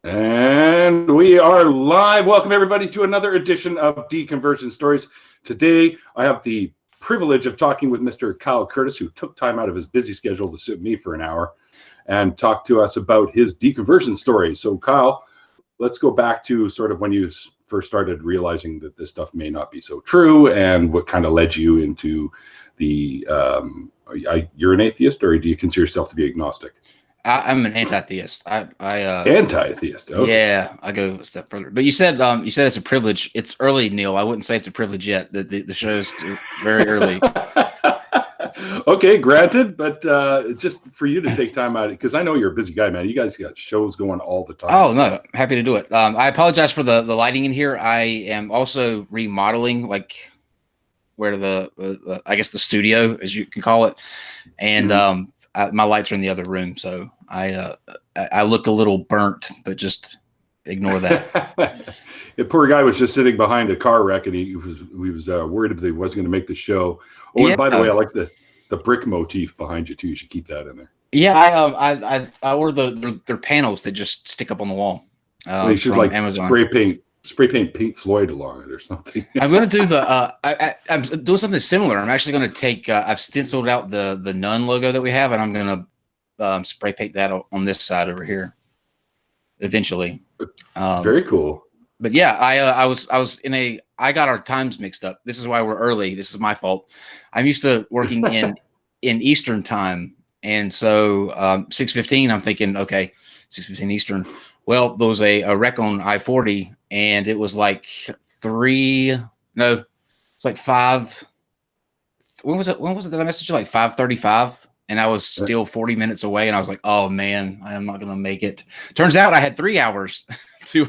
And we are live. Welcome, everybody, to another edition of Deconversion Stories. Today, I have the privilege of talking with Mr. Kyle Curtis, who took time out of his busy schedule to sit with me for an hour and talk to us about his deconversion story. So, Kyle, let's go back to sort of when you first started realizing that this stuff may not be so true and what kind of led you into the, you're an atheist, or do you consider yourself to be agnostic? I'm an anti-theist. Anti-theist. Okay. Yeah, I go a step further. But you said it's a privilege. It's early, Neil. I wouldn't say it's a privilege yet. The show's very early. Okay, granted, but just for you to take time out, because I know you're a busy guy, man. You guys got shows going all the time. Oh, no, happy to do it. I apologize for the lighting in here. I am also remodeling, like where the I guess the studio, as you can call it, and my lights are in the other room, so I look a little burnt, but just ignore that. The poor guy was just sitting behind a car wreck, and he was worried that he wasn't going to make the show. Oh, yeah. And by the way, I like the brick motif behind you too. You should keep that in there. Yeah, I ordered their panels that just stick up on the wall. They should from like Amazon. spray paint Pink Floyd along it or something. I'm going to do I'm doing something similar. I'm actually going to take, I've stenciled out the Nun logo that we have, and I'm going to spray paint that on this side over here eventually. Very cool. But yeah, I got our times mixed up. This is why we're early. This is my fault. I'm used to working in Eastern time. And so 6:15, I'm thinking, okay, 6:15 Eastern. Well, there was a wreck on I-40, and it was like 5. When was it that I messaged you? Like 5:35, and I was still 40 minutes away, and I was like, oh man, I am not going to make it. Turns out I had 3 hours to.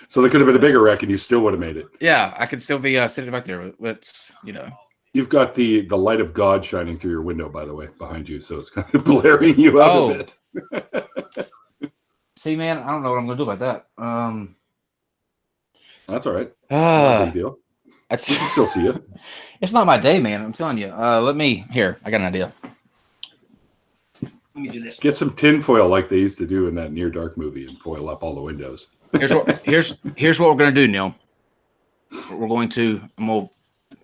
So there could have been a bigger wreck, and you still would have made it. Yeah, I could still be sitting back there. But You've got the light of God shining through your window, by the way, behind you, so it's kind of blaring you out a bit. See, man, I don't know what I'm going to do about that. That's all right. No big deal. I can still see you. It's not my day, man. I'm telling you. I got an idea. Let me do this. Get some tinfoil like they used to do in that Near Dark movie and foil up all the windows. Here's what we're going to do, Neil. We'll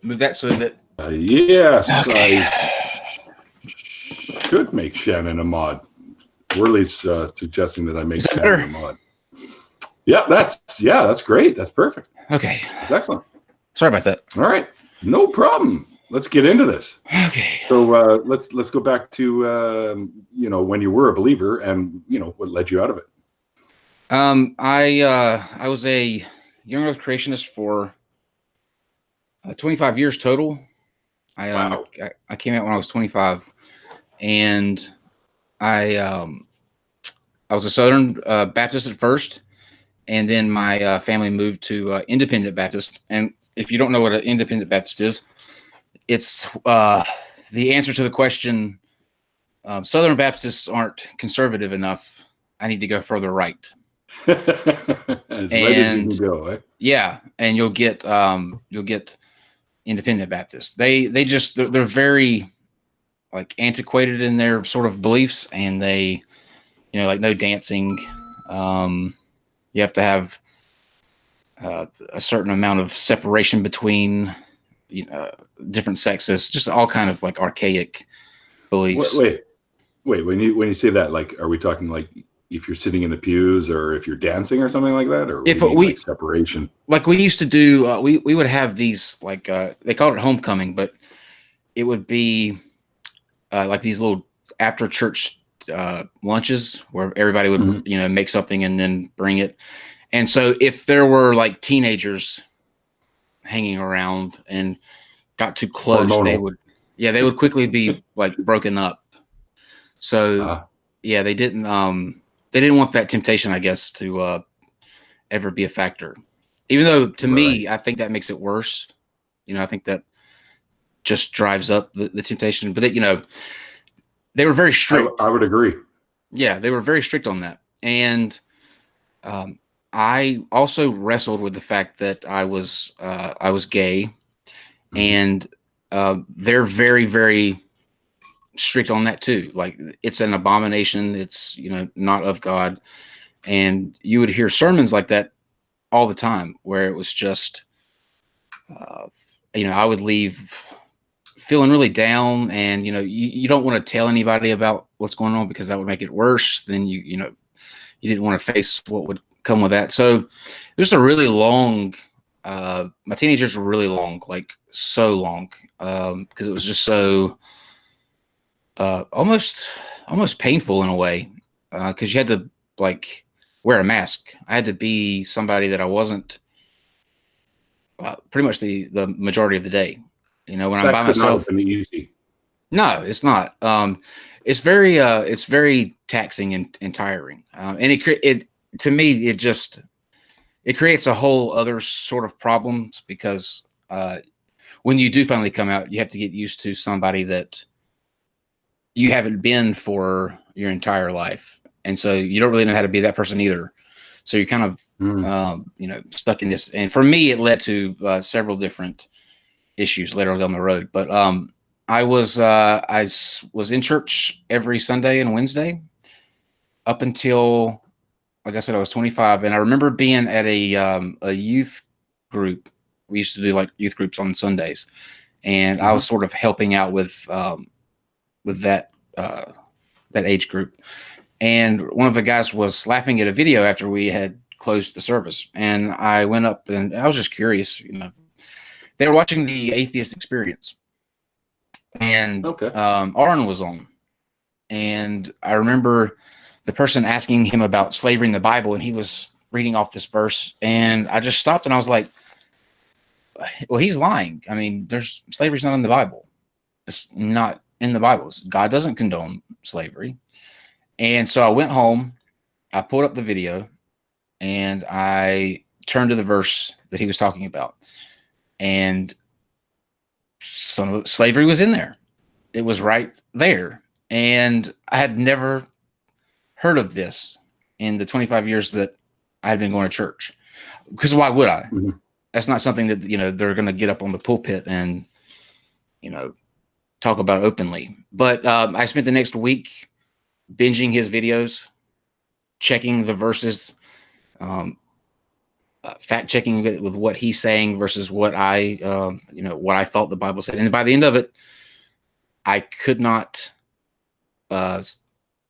move that so that. Yes, okay. I should make Shannon a mod. Worley's suggesting that I make Shannon a mod. Yeah, that's great. That's perfect. Okay. That's excellent. Sorry about that. All right. No problem. Let's get into this. Okay. So let's go back to when you were a believer and what led you out of it. I was a young earth creationist for 25 years total. Wow. I came out when I was 25, and I was a Southern Baptist at first, and then my family moved to Independent Baptist. And if you don't know what an Independent Baptist is, it's the answer to the question, Southern Baptists aren't conservative enough. I need to go further right. As right as you can go, eh? Yeah, and you'll get Independent Baptists. They're very like antiquated in their sort of beliefs, and they, like no dancing. You have to have a certain amount of separation between different sexes, just all kind of like archaic beliefs. Wait. When you say that, like, are we talking like if you're sitting in the pews or if you're dancing or something like that, or if like separation? Like we used to do, we would have these like they called it homecoming, but it would be like these little after church lunches where everybody would make something and then bring it. And so if there were like teenagers hanging around and got too close, they would quickly be like broken up. So they didn't want that temptation, I guess, to ever be a factor. Even though to me, I think that makes it worse. I think that just drives up the temptation. But they were very strict. I would agree. Yeah, they were very strict on that. And I also wrestled with the fact that I was gay, and they're very, very strict on that too. Like, it's an abomination. It's, not of God. And you would hear sermons like that all the time, where it was just, I would leave feeling really down, and, you don't want to tell anybody about what's going on, because that would make it worse. Then you didn't want to face what would come with that. So just a really long, my teenagers were really long, like so long, because it was just so almost painful in a way, because you had to like wear a mask. I had to be somebody that I wasn't pretty much the majority of the day. When I'm by That could not myself. have been easy. No, it's not. It's very taxing and tiring. And it to me, it creates a whole other sort of problems, because when you do finally come out, you have to get used to somebody that you haven't been for your entire life. And so you don't really know how to be that person either. So you're kind of, stuck in this. And for me, it led to several different issues later on down the road. But I was in church every Sunday and Wednesday up until, like I said, I was 25. And I remember being at a youth group. We used to do like youth groups on Sundays, and I was sort of helping out with that age group. And one of the guys was laughing at a video after we had closed the service, and I went up and I was just curious. They were watching the Atheist Experience, and Aaron was on, and I remember the person asking him about slavery in the Bible, and he was reading off this verse, and I just stopped and I was like, well, he's lying. I mean, slavery's not in the Bible. It's not in the Bible. God doesn't condone slavery. And so I went home, I pulled up the video, and I turned to the verse that he was talking about. And slavery was in there. It was right there. And I had never heard of this in the 25 years that I had been going to church. Because why would I? Mm-hmm. That's not something that, they're going to get up on the pulpit and, talk about openly. But I spent the next week binging his videos, checking the verses, fact checking with what he's saying versus what I thought the Bible said. And by the end of it, I could not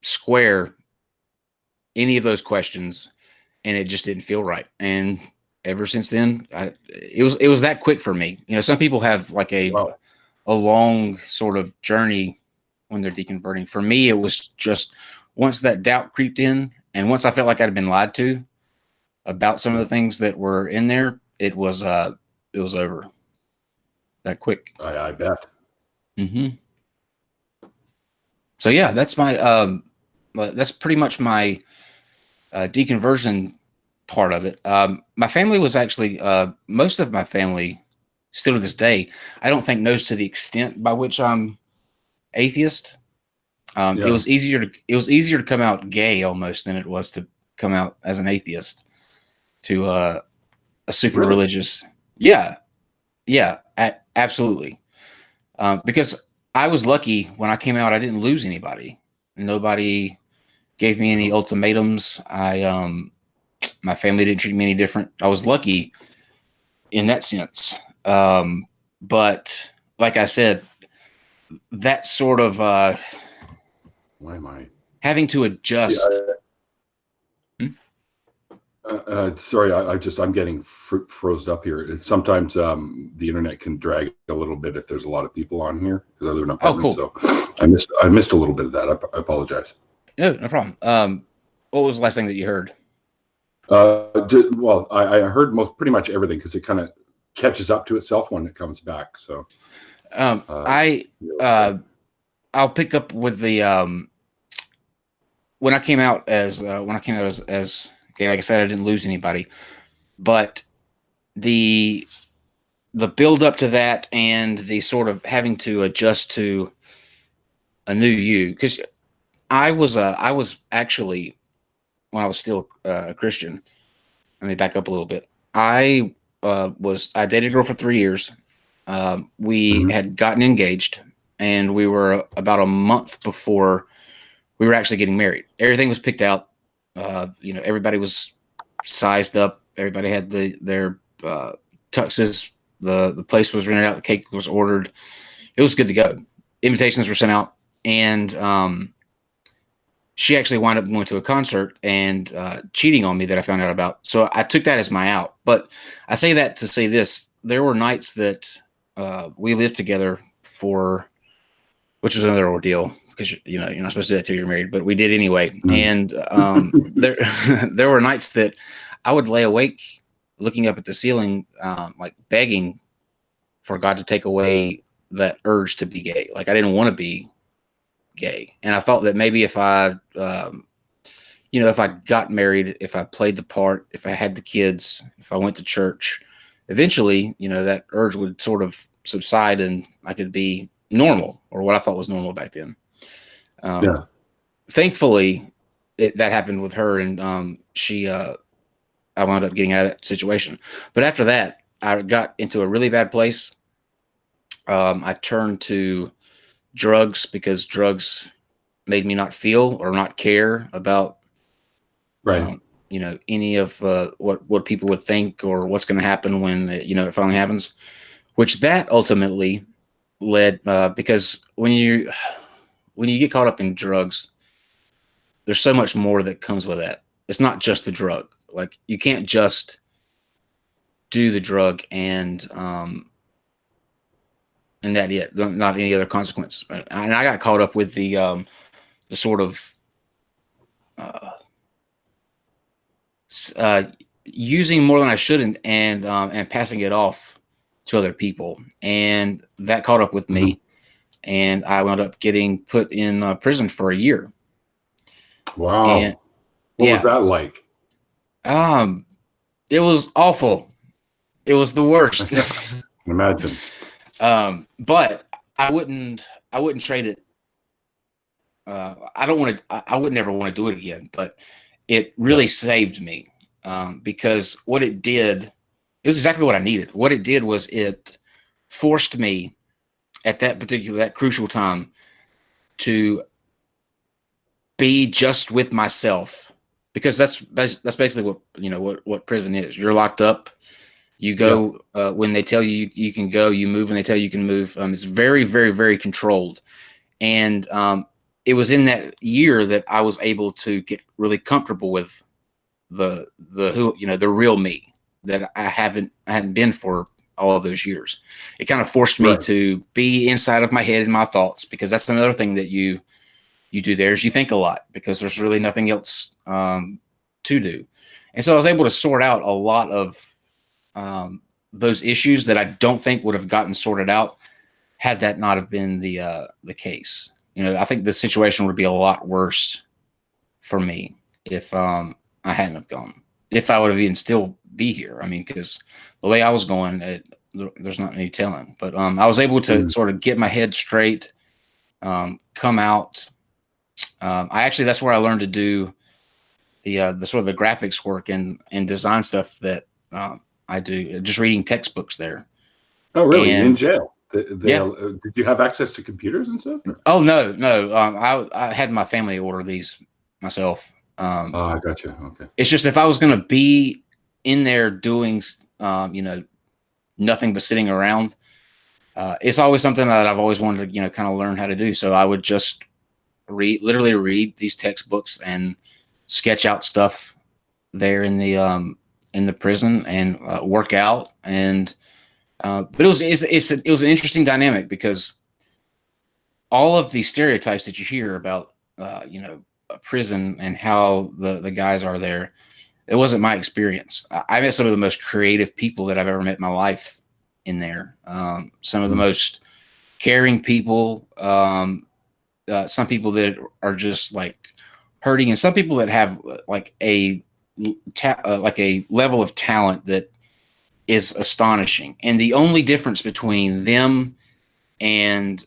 square any of those questions, and it just didn't feel right. And ever since then, it was that quick for me. Some people have like a long sort of journey when they're deconverting. For me, it was just once that doubt creeped in, and once I felt like I'd been lied to about some of the things that were in there, it was over that quick. I bet. Mm-hmm. So yeah, that's that's pretty much my deconversion part of it. My family was actually most of my family still to this day, I don't think knows to the extent by which I'm atheist. It was easier to come out gay almost than it was to come out as an atheist to a super religious. Yeah, absolutely. Because I was lucky when I came out, I didn't lose anybody. Nobody gave me any ultimatums. My family didn't treat me any different. I was lucky in that sense. But like I said, that sort of why am I having to adjust? Sorry, I'm getting froze up here. Sometimes the internet can drag a little bit if there's a lot of people on here, because I live in an apartment. Oh, cool. So I missed a little bit of that. I apologize. No problem. What was the last thing that you heard? I heard pretty much everything, because it kind of catches up to itself when it comes back. So I'll pick up with the when I came out as gay. Like I said, I didn't lose anybody, but the build up to that and the sort of having to adjust to a new you, because I was actually, when I was still a Christian. Let me back up a little bit. I dated a girl for 3 years. We had gotten engaged, and we were about a month before we were actually getting married. Everything was picked out. Everybody was sized up. Everybody had their tuxes. The place was rented out. The cake was ordered. It was good to go. Invitations were sent out, and she actually wound up going to a concert and cheating on me that I found out about. So I took that as my out. But I say that to say this: there were nights that we lived together for, which was another ordeal because you're not supposed to do that till you're married, but we did anyway. And there were nights that I would lay awake looking up at the ceiling, like begging for God to take away that urge to be gay. Like I didn't want to be gay. And I thought that maybe if I got married, if I played the part, if I had the kids, if I went to church, eventually, that urge would sort of subside and I could be normal, or what I thought was normal back then. Thankfully that happened with her, and I wound up getting out of that situation. But after that, I got into a really bad place. I turned to drugs because drugs made me not feel or not care about, any of what people would think or what's going to happen when it finally happens. Which that ultimately led because when you get caught up in drugs, there's so much more that comes with that. It's not just the drug. Like you can't just do the drug and that it, not any other consequences. And I got caught up with the sort of using more than I shouldn't and passing it off to other people, and that caught up with me, and I wound up getting put in prison for a year. Wow. And, what was that like? It was awful. It was the worst. I can imagine. But I wouldn't trade it. I would never want to do it again, but it really saved me. Because what it did, it was exactly what I needed. What it did was it forced me at that crucial time to be just with myself, because that's basically what prison is. You're locked up. You go when they tell you you can go. You move when they tell you can move. It's very, very, very controlled, and it was in that year that I was able to get really comfortable with the real me that I hadn't been for all of those years. It kind of forced me to be inside of my head and my thoughts, because that's another thing that you do there is you think a lot, because there's really nothing else to do. And so I was able to sort out a lot of those issues that I don't think would have gotten sorted out had that not have been the case. I think the situation would be a lot worse for me if I hadn't have gone. If I would have even still be here. I mean, because the way I was going, there's not any telling. But I was able to sort of get my head straight, come out. That's where I learned to do the sort of the graphics work and design stuff that I do, just reading textbooks there. Oh, really? In jail? Did you have access to computers and stuff? Oh, no. I had my family order these myself. I gotcha. Okay. It's just if I was going to be in there doing, nothing but sitting around, it's always something that I've always wanted to, kind of learn how to do. So I would just literally read these textbooks and sketch out stuff there in the prison and work out. And but it was an interesting dynamic, because all of the stereotypes that you hear about a prison and how the guys are there, it wasn't my experience. I met some of the most creative people that I've ever met in my life in there. Some of the most caring people. Some people that are just like hurting, and some people that have like a level of talent that is astonishing. And the only difference between them and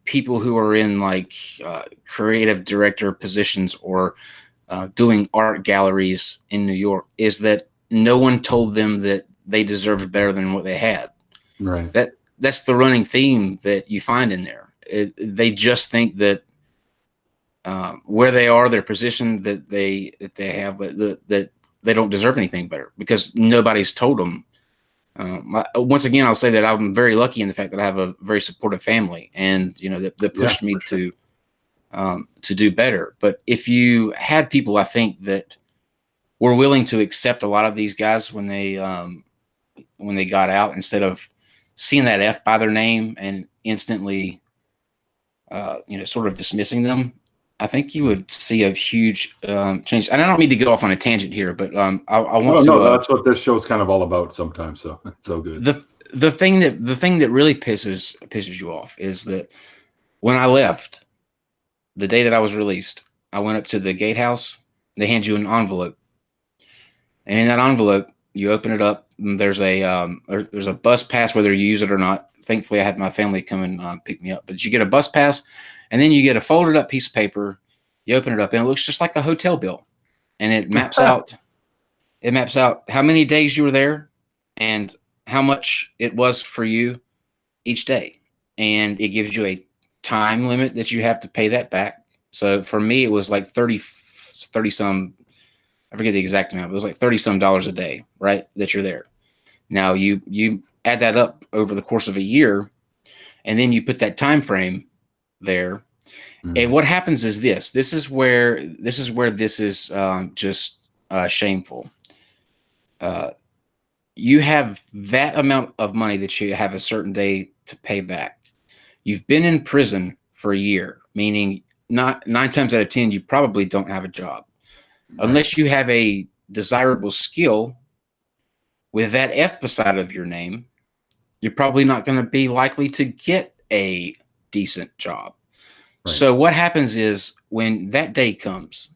people who are in like creative director positions or doing art galleries in New York is that no one told them that they deserved better than what they had. Right. That's the running theme that you find in there. they just think that where they are, their position that they have, that they don't deserve anything better because nobody's told them. Once again, I'll say that I'm very lucky in the fact that I have a very supportive family, and that pushed me to do better. But if you had people, I think, that were willing to accept a lot of these guys when they got out, instead of seeing that F by their name and instantly, sort of dismissing them, I think you would see a huge change. And I don't mean to go off on a tangent here, but I want to. No, that's what this show's kind of all about sometimes. So it's so good. The thing that really pisses you off is that when I left, the day that I was released, I went up to the gatehouse. They hand you an envelope, and in that envelope, you open it up. And there's a bus pass, whether you use it or not. Thankfully, I had my family come and pick me up. But you get a bus pass, and then you get a folded up piece of paper. You open it up, and it looks just like a hotel bill, and it maps out. It maps out how many days you were there, and how much it was for you each day, and it gives you a time limit that you have to pay that back. So for me, it was like 30 some. I forget the exact amount. But it was like $30 some a day, right? That you're there. Now you add that up over the course of a year, and then you put that time frame there. Mm-hmm. And what happens is this. This is where this is just shameful. You have that amount of money that you have a certain day to pay back. You've been in prison for a year, meaning not 9 times out of 10, you probably don't have a job. Unless you have a desirable skill with that F beside of your name, you're probably not going to be likely to get a decent job. Right. So what happens is when that day comes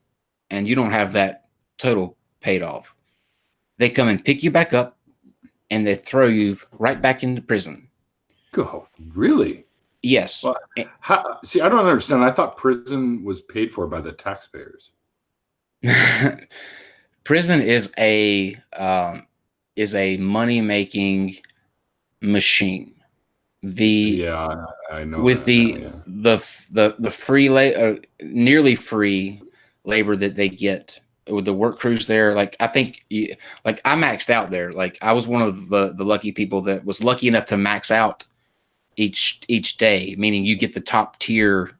and you don't have that total paid off, they come and pick you back up and they throw you right back into prison. Oh, really? Yes. Well, see, I don't understand. I thought prison was paid for by the taxpayers. Prison is a money-making machine. I know. With the free nearly free labor that they get with the work crews there. Like I think, like I maxed out there. Like I was one of the lucky people that was lucky enough to max out each day, meaning you get the top tier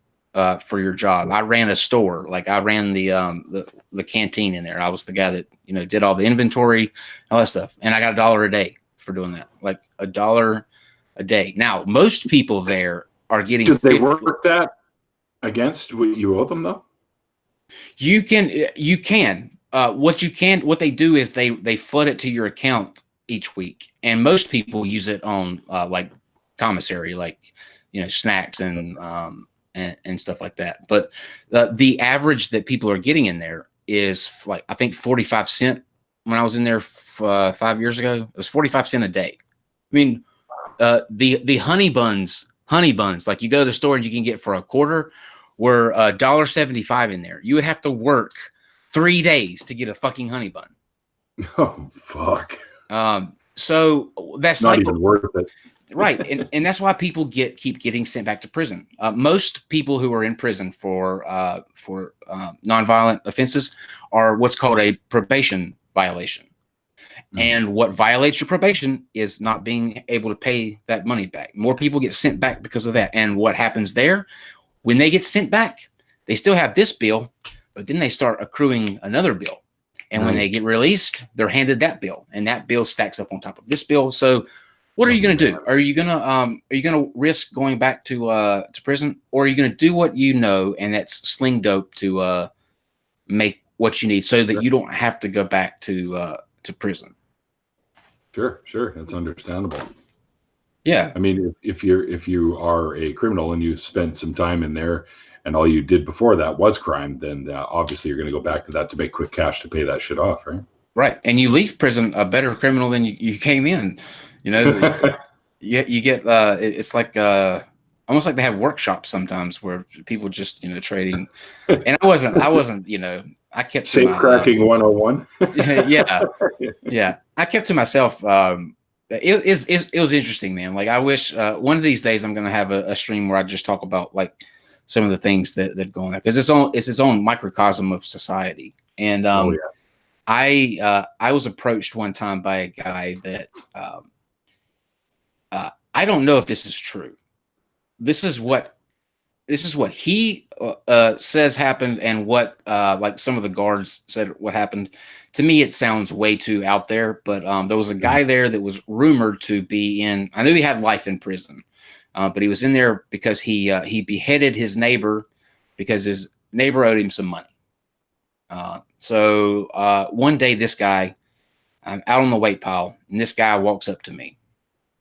for your job. I ran a store. Like I ran the canteen in there. I was the guy that did all the inventory, all that stuff, and I got $1 a day for doing that. Like $1 a day. Now most people there are getting. Did they work that against what you owe them though? You can. What they do is they flood it to your account each week, and most people use it on like commissary, like snacks and stuff like that. But the average that people are getting in there is like I think 45 cents. When I was in there 5 years ago, it was 45 cents a day. I mean, the honey buns, like you go to the store and you can get for a quarter, were $1.75 in there. You would have to work 3 days to get a fucking honey bun. Oh fuck. So that's not even worth it. Right. And that's why people keep getting sent back to prison. Most people who are in prison for nonviolent offenses are what's called a probation violation. Mm-hmm. And what violates your probation is not being able to pay that money back. More people get sent back because of that. And what happens there, when they get sent back, they still have this bill, but then they start accruing another bill. And when they get released, they're handed that bill, and that bill stacks up on top of this bill. So what are you going to do? Are you going to risk going back to prison, or are you going to do what you know, and that's sling dope to make what you need so that you don't have to go back to prison? Sure, that's understandable. Yeah, I mean, if you are a criminal and you spent some time in there, and all you did before that was crime, then obviously you're going to go back to that to make quick cash to pay that shit off, right? Right, and you leave prison a better criminal than you came in. You get it's like almost like they have workshops sometimes where people just trading. And I wasn't I kept safe cracking 101. yeah. I kept to myself it was interesting, man. Like, I wish one of these days I'm going to have a stream where I just talk about like some of the things that go on there, because it's its own microcosm of society. And Oh yeah. I was approached one time by a guy that I don't know if this is true. This is what he says happened, and what like some of the guards said what happened. To me, it sounds way too out there. But there was a guy there that was rumored to be in. I knew he had life in prison, but he was in there because he beheaded his neighbor because his neighbor owed him some money. So one day, this guy, I'm out on the weight pile, and this guy walks up to me,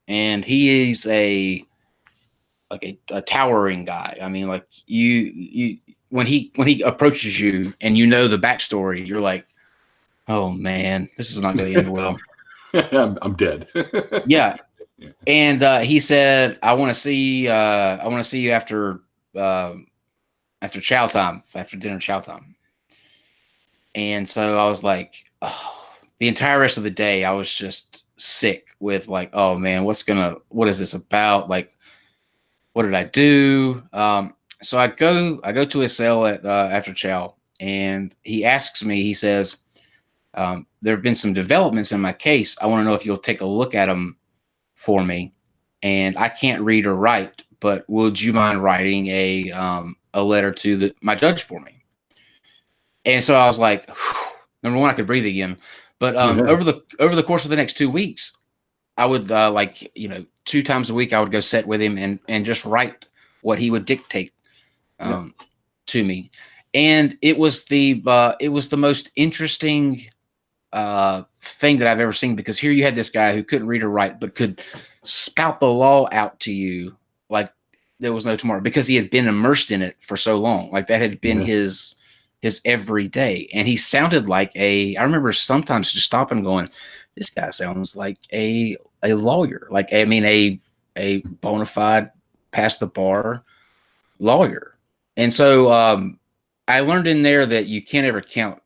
and he is a towering guy. I mean, like you when he approaches you and you know the backstory, you're like, oh man, this is not going to end well. I'm dead. Yeah. And he said, I want to see you after chow time, after dinner chow time. And so I was like, oh, the entire rest of the day, I was just sick with like, oh man, what is this about? Like, what did I do? So I go to his cell at after chow, and he asks me, he says, there have been some developments in my case. I want to know if you'll take a look at them for me. And I can't read or write, but would you mind writing a letter to my judge for me? And so I was like, number one, I could breathe again. But over the course of the next 2 weeks, I would 2 times a week, I would go sit with him and just write what he would dictate to me. And it was the most interesting thing that I've ever seen, because here you had this guy who couldn't read or write, but could spout the law out to you like there was no tomorrow, because he had been immersed in it for so long. Like, that had been his everyday. And he sounded like I remember sometimes just stopping and going, this guy sounds like a lawyer. Like, I mean, a bona fide, past the bar lawyer. And so I learned in there that you can't ever count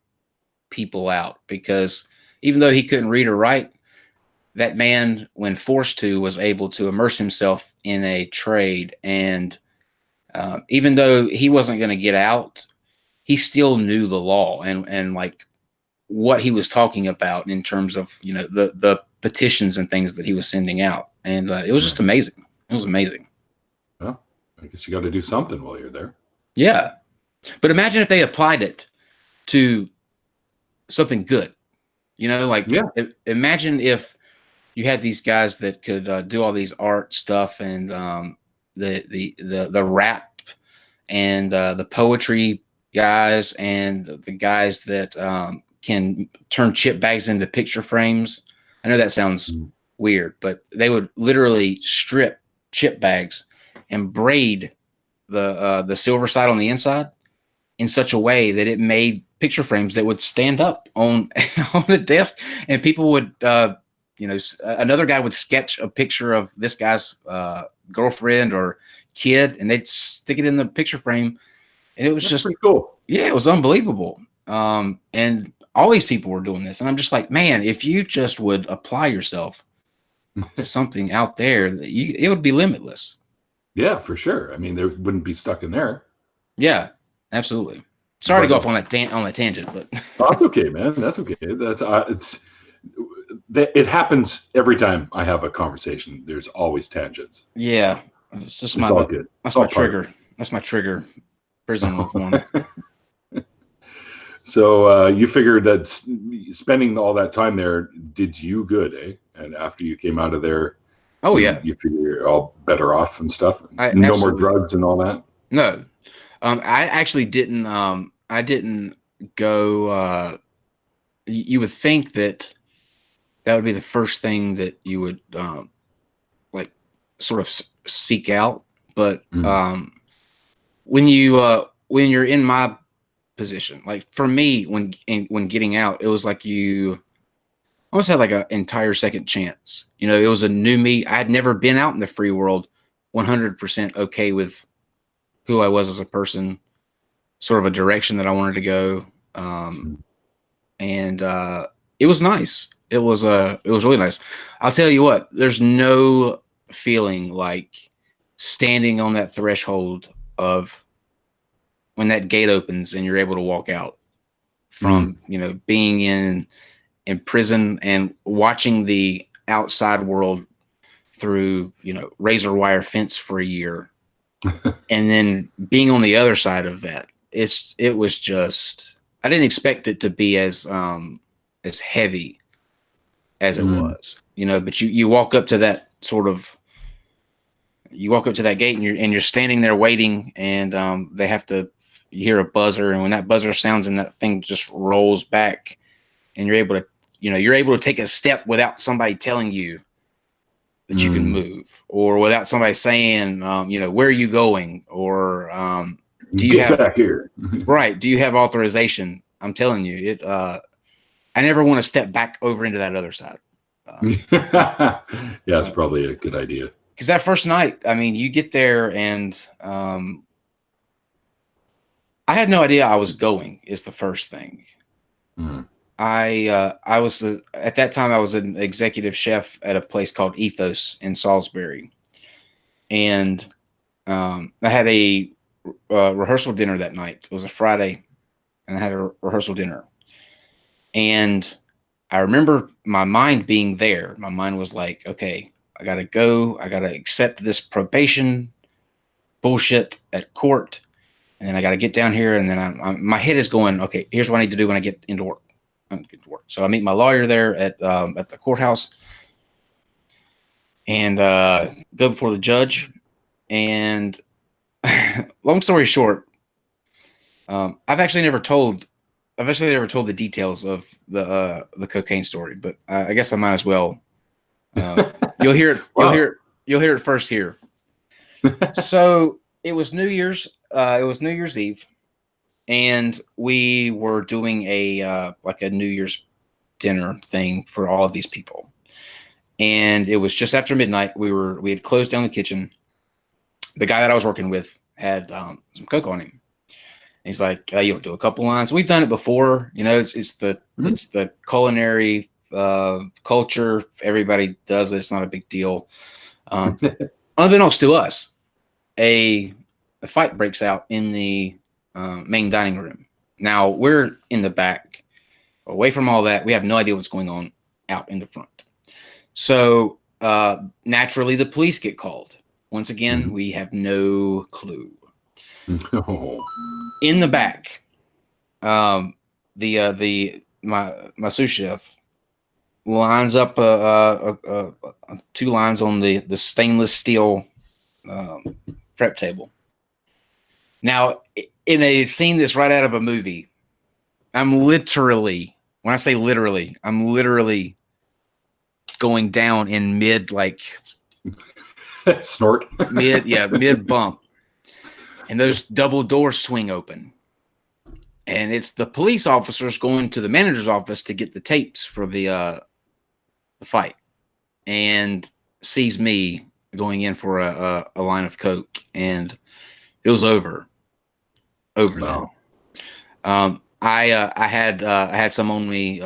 people out, because even though he couldn't read or write, that man, when forced to, was able to immerse himself in a trade. And even though he wasn't going to get out, he still knew the law and like what he was talking about in terms of, the petitions and things that he was sending out. And it was just amazing. It was amazing. Well, I guess you got to do something while you're there. Yeah. But imagine if they applied it to something good, imagine if you had these guys that could do all these art stuff, and the rap and the poetry guys, and the guys that can turn chip bags into picture frames. I know that sounds weird, but they would literally strip chip bags and braid the silver side on the inside in such a way that it made picture frames that would stand up on the desk, and people would another guy would sketch a picture of this guy's girlfriend or kid, and they'd stick it in the picture frame. And it was just pretty cool. Yeah, it was unbelievable. And all these people were doing this. And I'm just like, man, if you just would apply yourself to something out there, it would be limitless. Yeah, for sure. I mean, they wouldn't be stuck in there. Yeah, absolutely. Sorry to go off on that tangent, but that's okay, man. That's okay. It happens every time I have a conversation. There's always tangents. Yeah, it's just all good. That's my trigger. That's my trigger. Prison reform. So you figured that spending all that time there did you good, eh? And after you came out of there, you figure you're all better off and stuff. No more drugs and all that. No, I actually didn't. I didn't go. You would think that would be the first thing that you would like sort of seek out, but when you're in my position, like for me, when getting out, it was like you almost had like an entire second chance. It was a new me. I had never been out in the free world 100% okay with who I was as a person, sort of a direction that I wanted to go. And it was nice It was really nice. I'll tell you what, there's no feeling like standing on that threshold of when that gate opens and you're able to walk out from, being in prison and watching the outside world through, razor wire fence for a year. And then being on the other side of that, it was just, I didn't expect it to be as heavy as it was, but you walk up to that gate and you're standing there waiting, and they have to, you hear a buzzer, and when that buzzer sounds and that thing just rolls back, and you're able to take a step without somebody telling you that you can move, or without somebody saying, where are you going? Or, do you have back here? Right. Do you have authorization? I'm telling you, I never want to step back over into that other side. Yeah, it's probably a good idea. Because that first night, I mean, you get there and, I had no idea I was going is the first thing. I was at that time I was an executive chef at a place called Atheist in Salisbury, and I had a rehearsal dinner that night. It was a Friday, and I had a rehearsal dinner, and I remember my mind being there. My mind was like, okay, I gotta go. I gotta accept this probation bullshit at court, and then I gotta get down here, and then my head is going, okay, here's what I need to do when I get into work. So I meet my lawyer there at the courthouse, and go before the judge. And long story short, I've actually never told the details of the cocaine story, but I guess I might as well. You'll hear it. You'll hear it first here. So it was New Year's. It was New Year's Eve. And we were doing a New Year's dinner thing for all of these people. And it was just after midnight. We had closed down the kitchen. The guy that I was working with had some coke on him. And he's like, you don't do a couple lines. We've done it before. It's the culinary culture. Everybody does it. It's not a big deal. Unbeknownst to us, a fight breaks out in the main dining room. Now we're in the back, away from all that. We have no idea what's going on out in the front. So naturally, the police get called. Once again, we have no clue. In the back, my sous chef lines up two lines on the stainless steel prep table. Now, in a scene that's right out of a movie, I'm literally going down in mid snort, mid bump, and those double doors swing open, and it's the police officers going to the manager's office to get the tapes for the fight, and sees me going in for a line of coke, and it was over. Now. I had some on me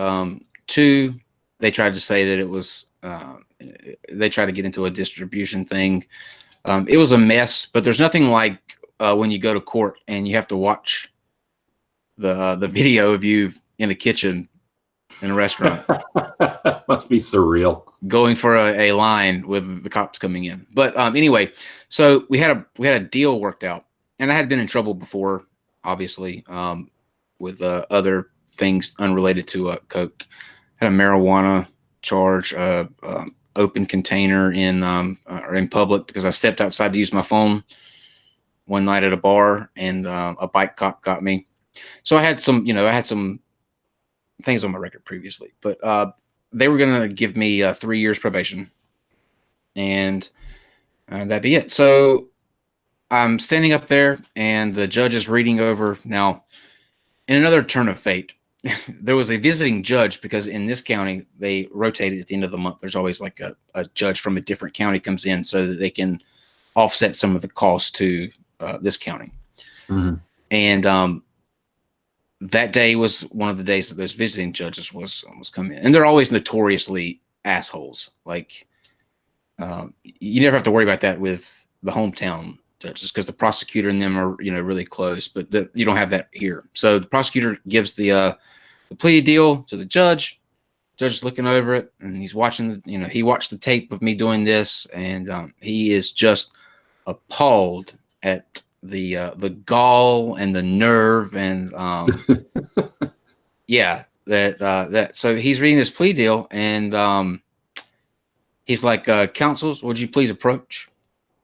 too. They tried to say that it was. They tried to get into a distribution thing. It was a mess, but there's nothing like when you go to court and you have to watch the video of you in the kitchen in a restaurant. Must be surreal. Going for a line with the cops coming in. But anyway, so we had a deal worked out, and I had been in trouble before, obviously, with other things unrelated to coke. Had a marijuana charge, open container in public because I stepped outside to use my phone one night at a bar, and a bike cop got me. So I had some things on my record previously, but they were going to give me 3 years probation, and that'd be it. So I'm standing up there, and the judge is reading over. Now, in another turn of fate, there was a visiting judge, because in this county, they rotated at the end of the month. There's always like a judge from a different county comes in so that they can offset some of the costs to this county. And that day was one of the days that those visiting judges was coming in, and they're always notoriously assholes. Like, you never have to worry about that with the hometown judges because the prosecutor and them are really close, but you don't have that here. So the prosecutor gives the plea deal to the judge. Judge is looking over it, and he's watching. He watched the tape of me doing this, and he is just appalled at the gall and the nerve, and yeah, that. So he's reading this plea deal, and he's like, "Counsels, would you please approach?"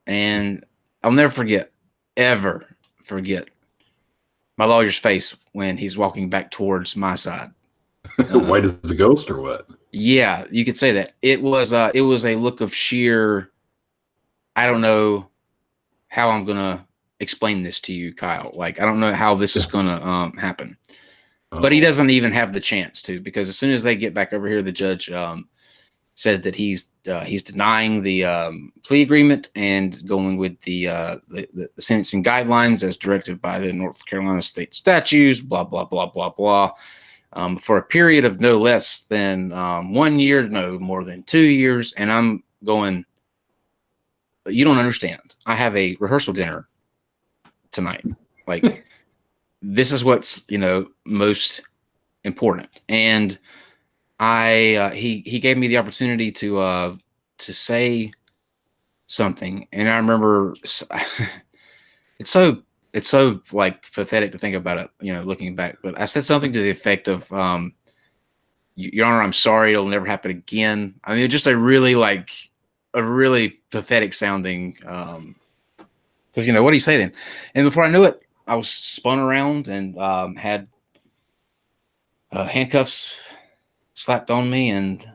And I'll never ever forget my lawyer's face when he's walking back towards my side. White as a ghost or what? Yeah, you could say that. It was a look of sheer, I don't know how I'm gonna explain this to you, Kyle. Like, I don't know how this is gonna happen. But he doesn't even have the chance to, because as soon as they get back over here, the judge says that he's denying the plea agreement and going with the sentencing guidelines as directed by the North Carolina state statutes, blah, blah, blah, blah, blah. For a period of no less than 1 year, no more than 2 years. And I'm going, you don't understand. I have a rehearsal dinner tonight. Like, this is what's, most important. And he gave me the opportunity to say something. And I remember it's so like pathetic to think about it, looking back, but I said something to the effect of, Your Honor, I'm sorry, it'll never happen again. I mean, just a really pathetic sounding, because what do you say then? And before I knew it, I was spun around and had handcuffs slapped on me and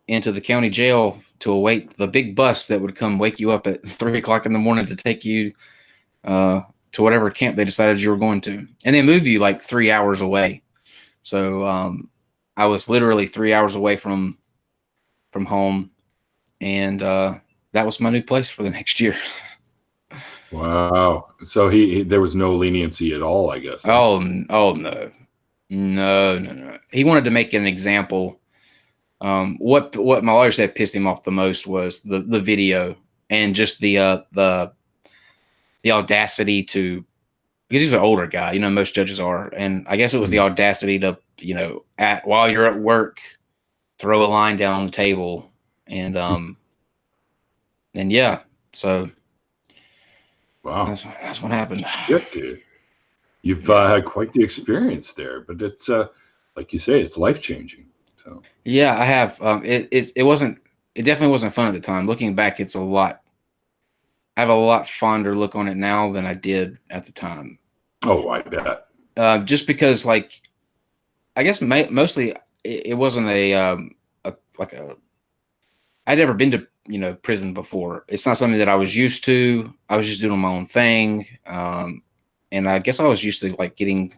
into the county jail to await the big bus that would come wake you up at 3 o'clock in the morning to take you to whatever camp they decided you were going to, and they move you like 3 hours away. So I was literally 3 hours away from home, and that was my new place for the next year. Wow. So there was no leniency at all, I guess. Oh no. He wanted to make an example. What my lawyer said pissed him off the most was the video and just the audacity to, because he's an older guy, most judges are, and I guess it was the audacity to, while you're at work, throw a line down on the table, and yeah, so wow, that's what happened. Shit, dude, you've had quite the experience there, but it's like you say, it's life changing. So yeah, I have. It definitely wasn't fun at the time. Looking back, it's a lot. I have a lot fonder look on it now than I did at the time. Oh, I bet. Just because, like, I guess mostly it wasn't I'd never been to prison before. It's not something that I was used to. I was just doing my own thing, and I guess I was used to like getting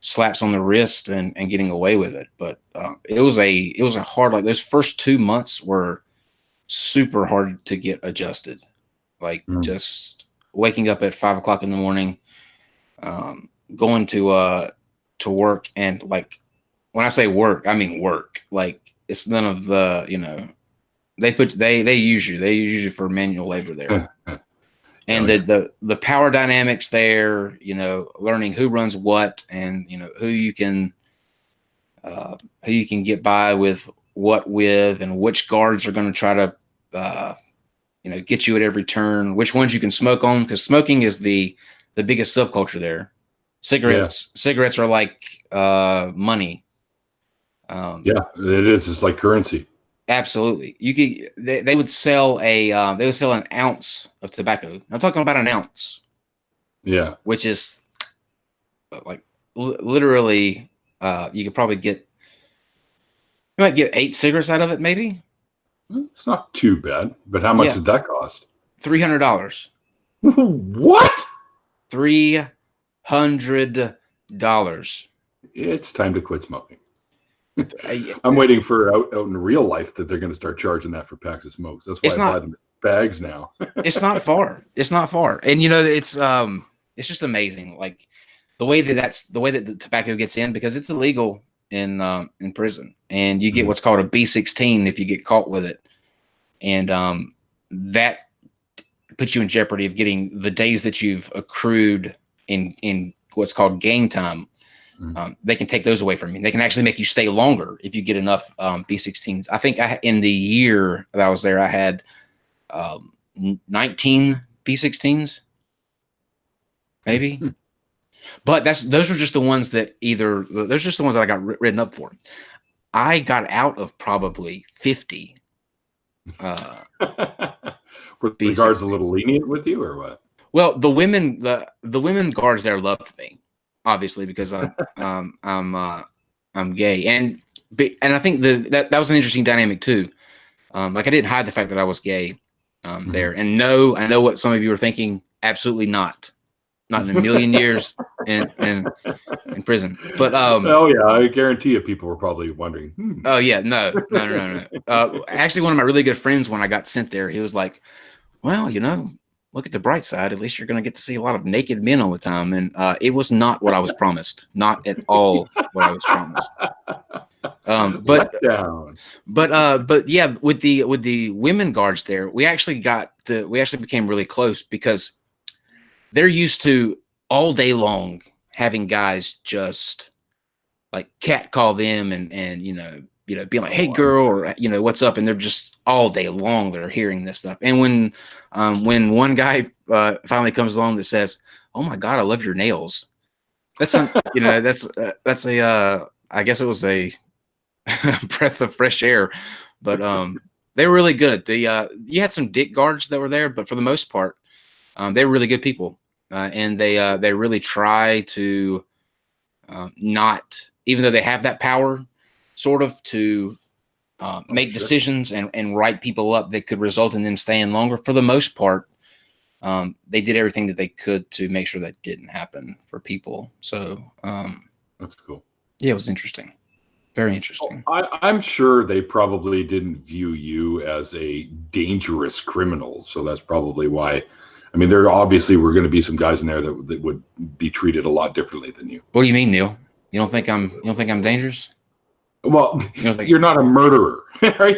slaps on the wrist and getting away with it. But it was a hard, like, those first 2 months were super hard to get adjusted. Like just waking up at 5 o'clock in the morning, going to work, and like, when I say work, I mean work. Like, it's none of the, they use you for manual labor there. And the power dynamics there, learning who runs what, and who you can get by with what with, and which guards are going to try to get you at every turn, which ones you can smoke on, because smoking is the biggest subculture there. Cigarettes are like money. Yeah, it is. It's like currency. Absolutely. They would sell an ounce of tobacco. I'm talking about an ounce. Yeah. Which is like literally, you could probably you might get 8 cigarettes out of it, maybe. It's not too bad, but how much did that cost? $300. What? $300. It's time to quit smoking. I'm waiting for out in real life that they're going to start charging that for packs of smokes. That's why I buy them in bags now. It's not far. And it's just amazing. Like, the way that the tobacco gets in, because it's illegal in prison, and you get what's called a B16 if you get caught with it, and that puts you in jeopardy of getting the days that you've accrued in what's called gang time. They can take those away from you. They can actually make you stay longer if you get enough B16s. I think in the year that I was there, I had 19 B16s, maybe. But those were just the ones that I got written up for. I got out of probably 50. Were the guards a little lenient with you, or what? Well, the women guards there loved me, obviously, because I'm gay, and I think that was an interesting dynamic too. Like, I didn't hide the fact that I was gay there, and no, I know what some of you are thinking. Absolutely not in a million years in prison. But oh yeah, I guarantee you, people were probably wondering. Oh yeah, no. Actually, one of my really good friends, when I got sent there, he was like, "Well, look at the bright side. At least you're going to get to see a lot of naked men all the time." And it was not what I was promised. Not at all what I was promised. But yeah, with the women guards there, we actually became really close, because they're used to all day long having guys just like catcall them and being like, "Hey girl," or "What's up?" And they're just all day long they're hearing this stuff. And when one guy finally comes along that says, "Oh my God, I love your nails," that's I guess it was a breath of fresh air. But they were really good. You had some dick guards that were there, but for the most part, they were really good people, and they really try to not, even though they have that power, sort of, to make decisions and write people up that could result in them staying longer. For the most part, they did everything that they could to make sure that didn't happen for people. So that's cool. Yeah, it was interesting. Very interesting. I'm sure they probably didn't view you as a dangerous criminal, so that's probably why. I mean, there obviously were going to be some guys in there that would be treated a lot differently than you. What do you mean, Neil? You don't think I'm dangerous? Well, you're not a murderer, right?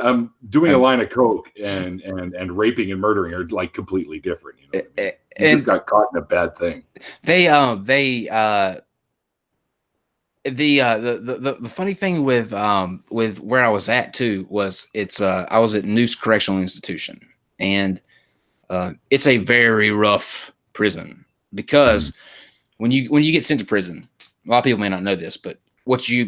I'm doing a line of coke and raping and murdering are like completely different. You got caught in a bad thing. The funny thing with where I was at too was I was at Noose Correctional Institution, and it's a very rough prison, because when you get sent to prison, a lot of people may not know this, but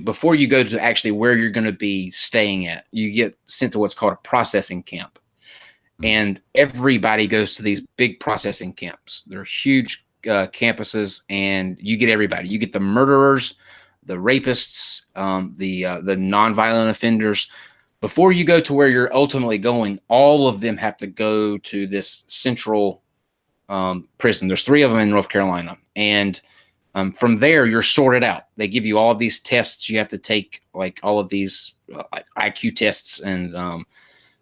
before you go to actually where you're going to be staying at, you get sent to what's called a processing camp. And everybody goes to these big processing camps. They're huge campuses, and you get everybody. You get the murderers, the rapists, the nonviolent offenders. Before you go to where you're ultimately going, all of them have to go to this central prison. There's 3 of them in North Carolina, and from there, you're sorted out. They give you all of these tests. You have to take, like, all of these like IQ tests and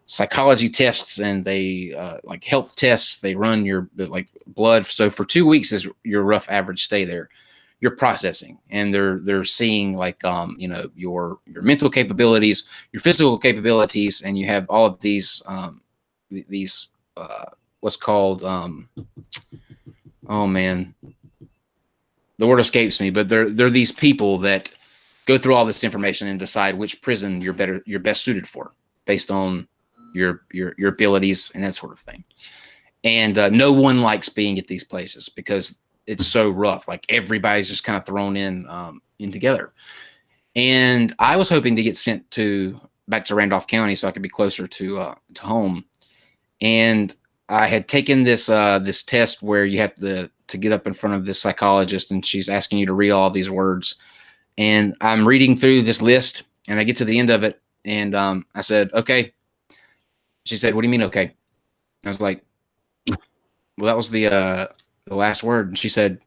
psychology tests, and they like health tests. They run your blood. So for 2 weeks is your rough average stay there. You're processing, and they're seeing your mental capabilities, your physical capabilities, and you have all of these what's called oh man, the word escapes me, but they're these people that go through all this information and decide which prison you're best suited for based on your abilities and that sort of thing. And no one likes being at these places because it's so rough. Like, everybody's just kind of thrown in together. And I was hoping to get sent back to Randolph County so I could be closer to home. And I had taken this test where you have to get up in front of this psychologist, and she's asking you to read all these words. And I'm reading through this list, and I get to the end of it, and I said, "Okay." She said, "What do you mean, okay?" I was like, "Well, that was the last word." And she said,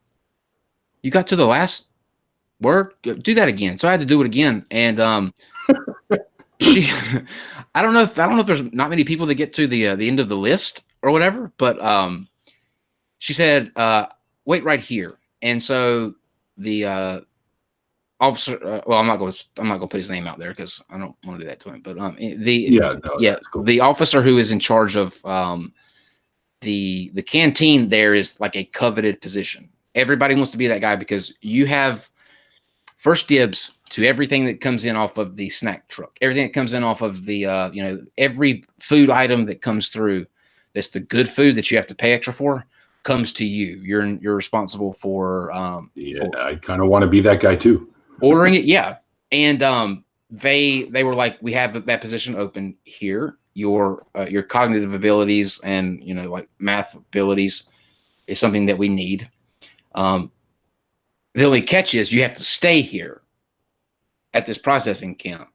"You got to the last word? Do that again." So I had to do it again. And I don't know if there's not many people that get to the end of the list or whatever, but she said, "Wait right here." And so the officer, well, I'm not going to put his name out there because I don't want to do that to him. But that's cool. The officer who is in charge of the canteen there is like a coveted position. Everybody wants to be that guy because you have first dibs to everything that comes in off of the snack truck, everything that comes in off of the every food item that comes through. That's the good food that you have to pay extra for. Comes to you. You're responsible for I kind of want to be that guy too. Ordering it, yeah. And they were like, we have that position open here. Your cognitive abilities and like math abilities is something that we need. The only catch is you have to stay here at this processing camp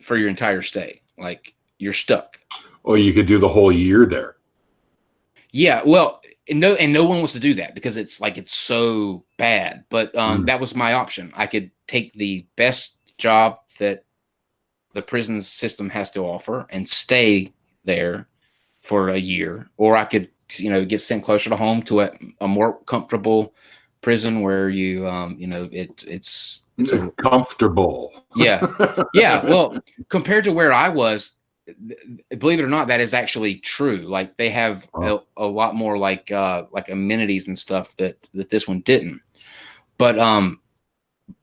for your entire stay. Like you're stuck. Or you could do the whole year there. Yeah, well, no one wants to do that because it's so bad. But that was my option. I could take the best job that the prison system has to offer and stay there for a year, or I could, get sent closer to home to a more comfortable prison where it's comfortable. Yeah. Well, compared to where I was, believe it or not, that is actually true. Like they have a lot more like amenities and stuff that this one didn't. But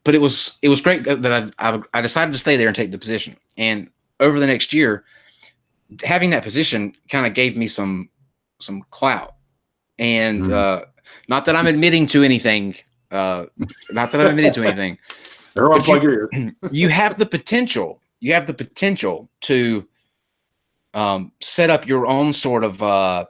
it was great that I decided to stay there and take the position. And over the next year, having that position kind of gave me some clout. And not that I'm admitting to anything. Everyone plug your ears. You have the potential. To set up your own sort of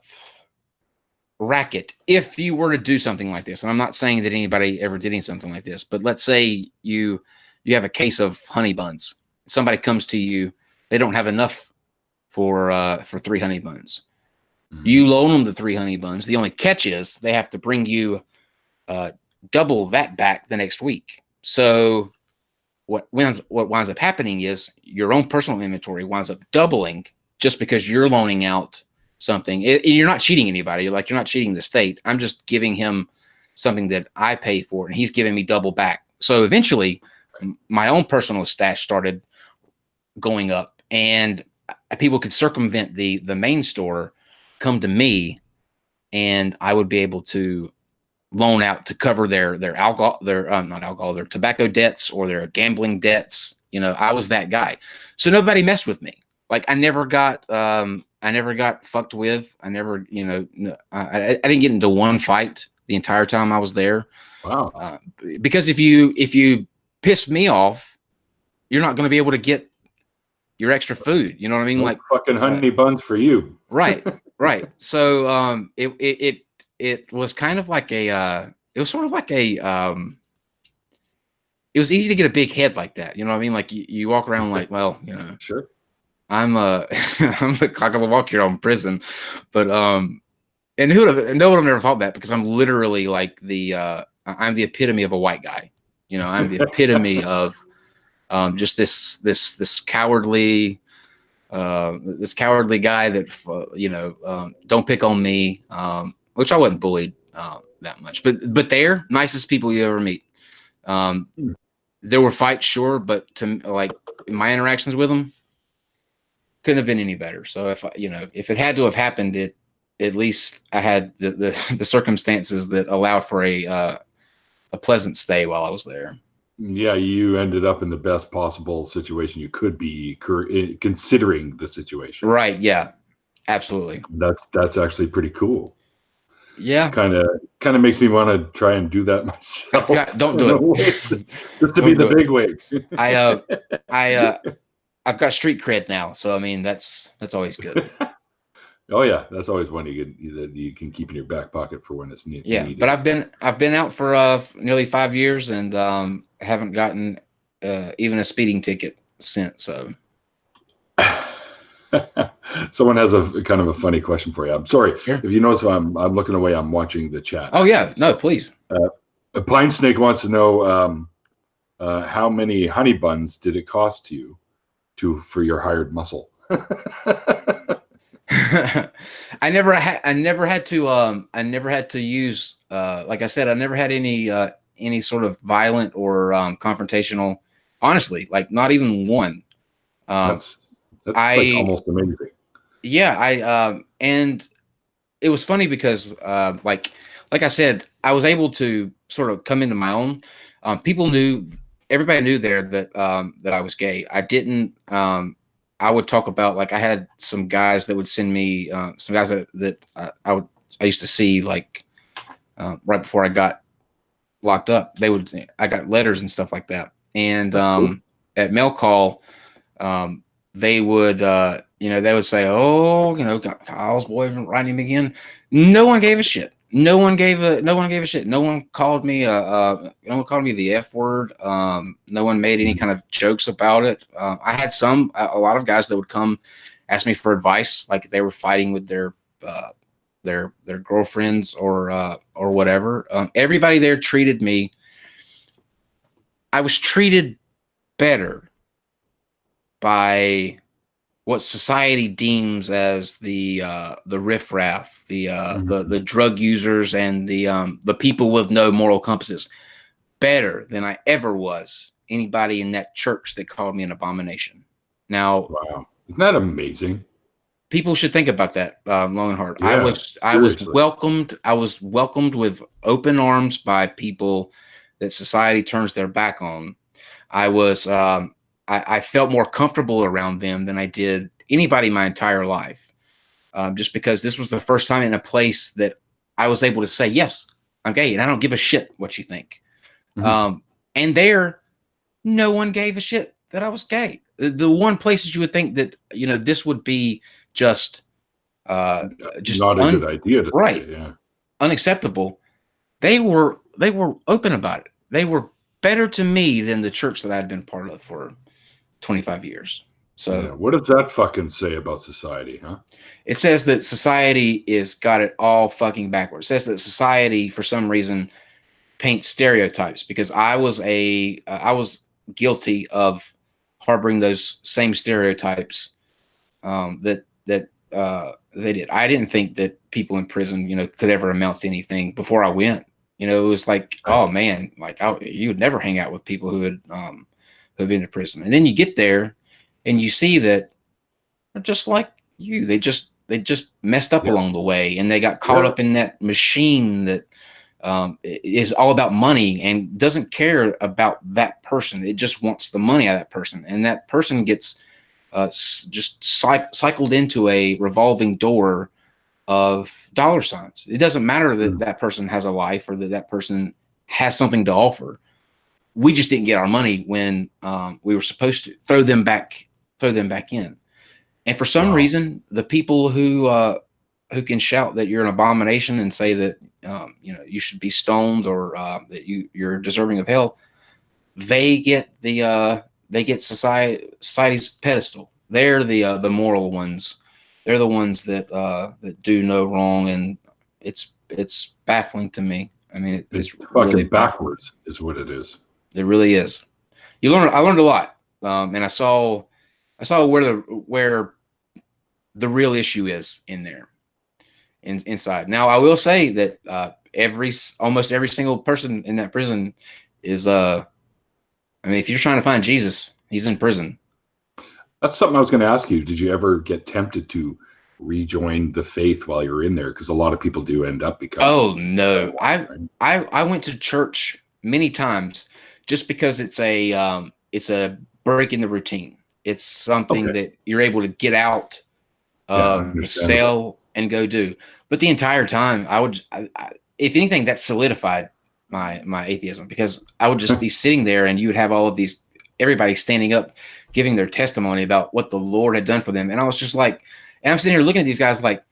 racket if you were to do something like this. And I'm not saying that anybody ever did something like this, but let's say you have a case of honey buns. Somebody comes to you, they don't have enough for 3 honey buns. You loan them the 3 honey buns. The only catch is they have to bring you double that back the next week. So what winds up happening is your own personal inventory winds up doubling just because you're loaning out something. You're not cheating anybody. You're not cheating the state. I'm just giving him something that I pay for, and he's giving me double back. So eventually, my own personal stash started going up, and people could circumvent the main store, come to me, and I would be able to loan out to cover their tobacco debts or their gambling debts. I was that guy. So nobody messed with me. Like I never got fucked with. I never, I didn't get into one fight the entire time I was there. Wow. Because if you piss me off, you're not going to be able to get your extra food. You know what I mean? No like fucking honey buns for you. Right. So it was kind of like it was sort of like it was easy to get a big head like that. You know what I mean? Like you walk around like, well, sure. I'm I'm the cock of the walk here on prison, but and no one have never thought that because I'm literally like I'm the epitome of a white guy. I'm the epitome of just this cowardly guy that don't pick on me, which I wasn't bullied that much, but they're nicest people you ever meet. There were fights, sure, but in my interactions with them, couldn't have been any better. So if it had to have happened, at least I had the circumstances that allowed for a pleasant stay while I was there. Yeah, you ended up in the best possible situation you could be considering the situation. Right. Yeah. Absolutely. That's actually pretty cool. Yeah. Kind of makes me want to try and do that myself. Don't do it. Just to be the big wig. I've got street cred now, so I mean that's always good. Oh yeah, that's always one you can keep in your back pocket for when it's needed. Yeah, but I've been out for nearly 5 years and haven't gotten even a speeding ticket since. So, someone has a kind of a funny question for you. I'm sorry sure. If you notice, I'm looking away. I'm watching the chat. Oh yeah, no, please. A Pine Snake wants to know how many honey buns did it cost you for your hired muscle? I never had to use, like I said, I never had any sort of violent or confrontational, honestly, like not even one. That's like I, almost amazing. yeah, and it was funny because, like I said, I was able to sort of come into my own. Everybody knew there that I was gay. I didn't, I would talk about, like, I had some guys that would send me, some guys that I used to see, like, right before I got locked up. I got letters and stuff like that. And, Cool. at mail call, they would, they would say, "Oh, Kyle's boyfriend writing him again." No one gave a shit. No one gave a shit. No one called me no one called me the F word. No one made any kind of jokes about it. I had a lot of guys that would come ask me for advice, like they were fighting with their girlfriends or whatever. Everybody there treated me. I was treated better by what society deems as the riffraff, the drug users, and the people with no moral compasses, better than I ever was anybody in that church that called me an abomination. Now, Wow, isn't that amazing? people should think about that long and hard. Yeah, I was seriously. welcomed. I was welcomed with open arms by people that society turns their back on. I was. I felt more comfortable around them than I did anybody my entire life, just because this was the first time in a place that I was able to say, yes, I'm gay, and I don't give a shit what you think. Mhm. And there, no one gave a shit that I was gay. The one places you would think that, this would be just Not a good idea to say right, it, yeah. unacceptable. They were open about it. They were better to me than the church that I'd been part of for 25 years. So Yeah, what does that fucking say about society, huh? it says that society is got it all fucking backwards. It says that society, for some reason, paints stereotypes, because I was guilty of harboring those same stereotypes that they did. I didn't think that people in prison, could ever amount to anything before I went. It was like, oh man, like you would never hang out with people who had been to prison, and then you get there and you see that they're just like you. They just messed up along the way, and they got caught up in that machine that is all about money and doesn't care about that person. It just wants the money out of that person, and that person gets just cycled into a revolving door of dollar signs. It doesn't matter that that person has a life or that person has something to offer. We just didn't get our money when we were supposed to. Throw them back in. And for some reason, the people who can shout that you're an abomination and say that you should be stoned or that you're deserving of hell, they get society's pedestal. They're the moral ones. They're the ones that do no wrong, and it's baffling to me. I mean, it's fucking really backwards is what it is. It really is. I learned a lot, and I saw where the real issue is in there, inside. Now, I will say that almost every single person in that prison is I mean, if you're trying to find Jesus, he's in prison. That's something I was going to ask you. Did you ever get tempted to rejoin the faith while you're in there? Because a lot of people do end up becoming. Oh no, I went to church many times just because it's a break in the routine. It's something that you're able to get out of the cell and go do. But the entire time, if anything, that solidified my atheism, because I would just be sitting there and you would have all of these, everybody standing up, giving their testimony about what the Lord had done for them. And I was just like, and I'm sitting here looking at these guys like,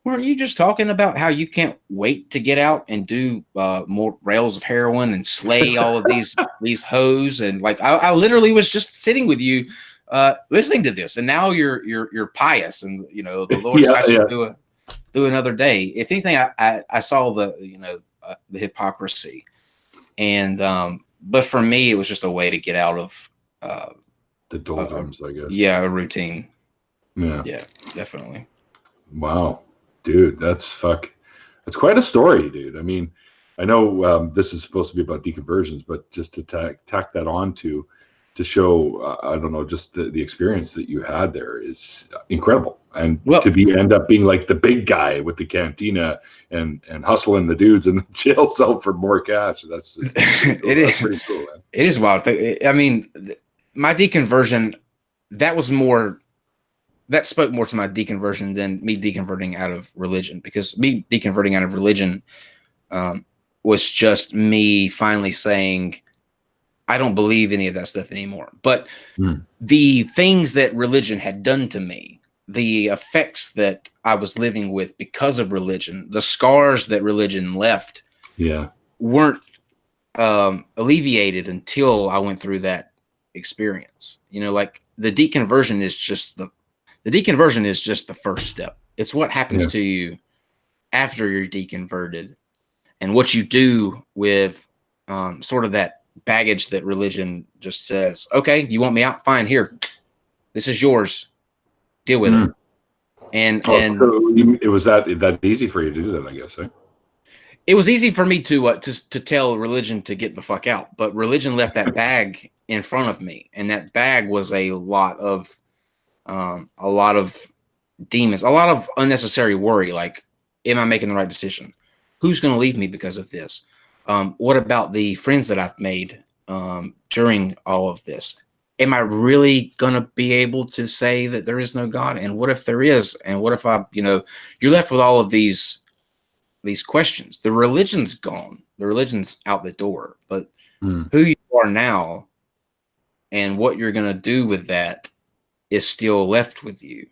weren't you just talking about how you can't wait to get out and do more rails of heroin and slay all of these hoes? And like, I literally was just sitting with you, listening to this, and now you're pious, and the Lord's got you do another day. If anything, I saw the hypocrisy, and but for me, it was just a way to get out of the doldrums, I guess. Yeah, a routine. Yeah, yeah, definitely. Wow, dude, that's quite a story, dude. I mean, I know this is supposed to be about deconversions, but just to tack that on to show, I don't know, just the experience that you had there is incredible. And Well, to end up being like the big guy with the cantina and hustling the dudes in the jail cell for more cash. That's just pretty cool. That's pretty cool, man. It is wild. I mean, my deconversion, that spoke more to my deconversion than me deconverting out of religion, because me deconverting out of religion was just me finally saying, I don't believe any of that stuff anymore. But the things that religion had done to me, the effects that I was living with because of religion, the scars that religion left, weren't alleviated until I went through that experience. You know, like the deconversion is just the first step. It's what happens to you after you're deconverted, and what you do with sort of that baggage that religion just says, okay, you want me out? Fine, here, this is yours. Deal with it. And so it was that easy for you to do that, I guess, eh? It was easy for me to tell religion to get the fuck out, but religion left that bag in front of me, and that bag was a lot of demons, a lot of unnecessary worry. Like, am I making the right decision? Who's going to leave me because of this? What about the friends that I've made during all of this? Am I really going to be able to say that there is no God? And what if there is? And what if you're left with all of these questions. The religion's gone. The religion's out the door. But who you are now and what you're going to do with that is still left with you.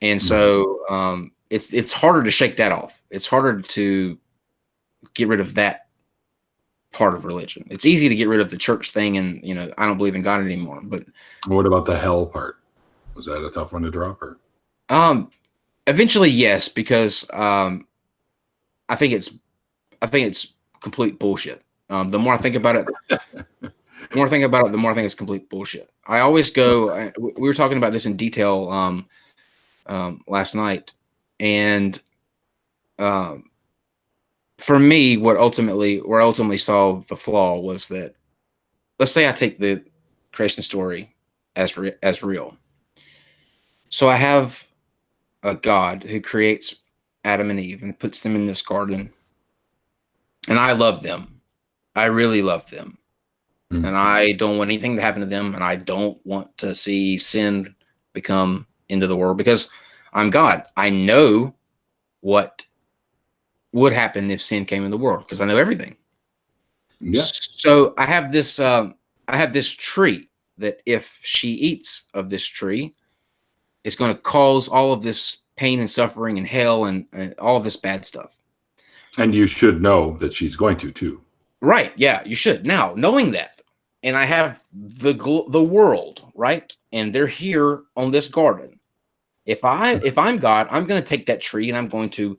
And so it's harder to shake that off. It's harder to get rid of that part of religion. It's easy to get rid of the church thing and, I don't believe in God anymore. But what about the hell part? Was that a tough one to drop? Or eventually, yes, because I think it's complete bullshit. The more I think about it, the more I think it's complete bullshit. I always go. We were talking about this in detail last night, and for me, where I ultimately saw the flaw was that, let's say I take the creation story as real. So I have a God who creates Adam and Eve and puts them in this garden, and I love them. I really love them. And I don't want anything to happen to them, and I don't want to see sin become into the world, because I'm God. I know what would happen if sin came in the world, because I know everything. So I have this tree that if she eats of this tree, it's going to cause all of this pain and suffering and hell and all of this bad stuff. And you should know that she's going to too. Right. Yeah, you should. Now, knowing that, and I have the world, right? And they're here on this garden. If I'm God, I'm going to take that tree and I'm going to